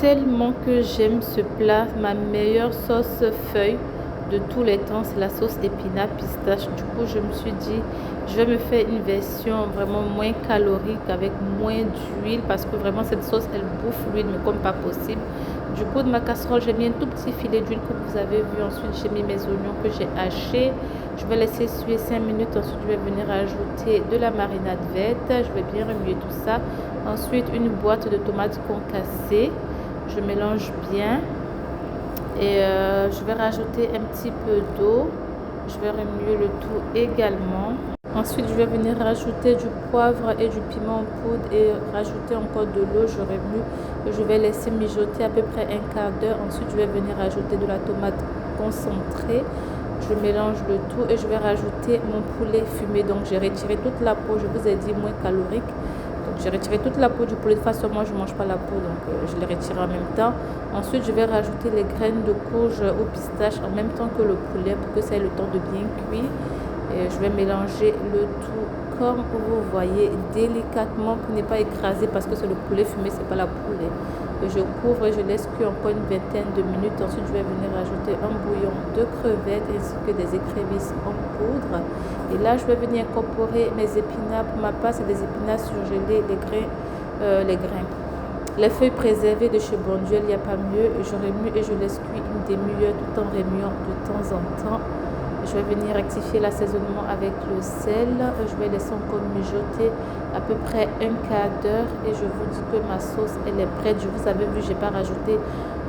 tellement que j'aime ce plat. Ma meilleure sauce feuille de tous les temps, c'est la sauce épinard pistache. Du coup, je me suis dit, je vais me faire une version vraiment moins calorique avec moins d'huile parce que vraiment cette sauce, elle bouffe l'huile, mais comme pas possible. Du coup, de ma casserole, j'ai mis un tout petit filet d'huile que vous avez vu. Ensuite, j'ai mis mes oignons que j'ai hachés. Je vais laisser suer 5 minutes. Ensuite, je vais venir ajouter de la marinade verte. Je vais bien remuer tout ça. Ensuite, une boîte de tomates concassées. Je mélange bien. Et je vais rajouter un petit peu d'eau. Je vais remuer le tout également. Ensuite, je vais venir rajouter du poivre et du piment en poudre et rajouter encore de l'eau. Je remue et je vais laisser mijoter à peu près un quart d'heure. Ensuite, je vais venir rajouter de la tomate concentrée. Je mélange le tout et je vais rajouter mon poulet fumé. Donc, j'ai retiré toute la peau. Je vous ai dit moins calorique. Donc, j'ai retiré toute la peau du poulet. De toute façon, moi, je ne mange pas la peau. Donc, je l'ai retiré en même temps. Ensuite, je vais rajouter les graines de courge au pistache en même temps que le poulet pour que ça ait le temps de bien cuire. Et je vais mélanger le tout comme vous voyez délicatement pour ne pas écraser parce que c'est le poulet fumé, c'est pas la poulet. Et je couvre et je laisse cuire encore une vingtaine de minutes. Ensuite, je vais venir rajouter un bouillon de crevettes ainsi que des écrevisses en poudre. Et là, je vais venir incorporer mes épinards. Pour ma part, c'est des épinards surgelés, les grains. Les feuilles préservées de chez Bonduelle, il n'y a pas mieux. Je remue et je laisse cuire une demi-heure tout en remuant de temps en temps. Je vais venir rectifier l'assaisonnement avec le sel. Je vais laisser encore mijoter à peu près un quart d'heure. Et je vous dis que ma sauce, elle est prête. Je vous avais vu, je n'ai pas rajouté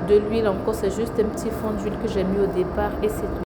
de l'huile encore. C'est juste un petit fond d'huile que j'ai mis au départ et c'est tout.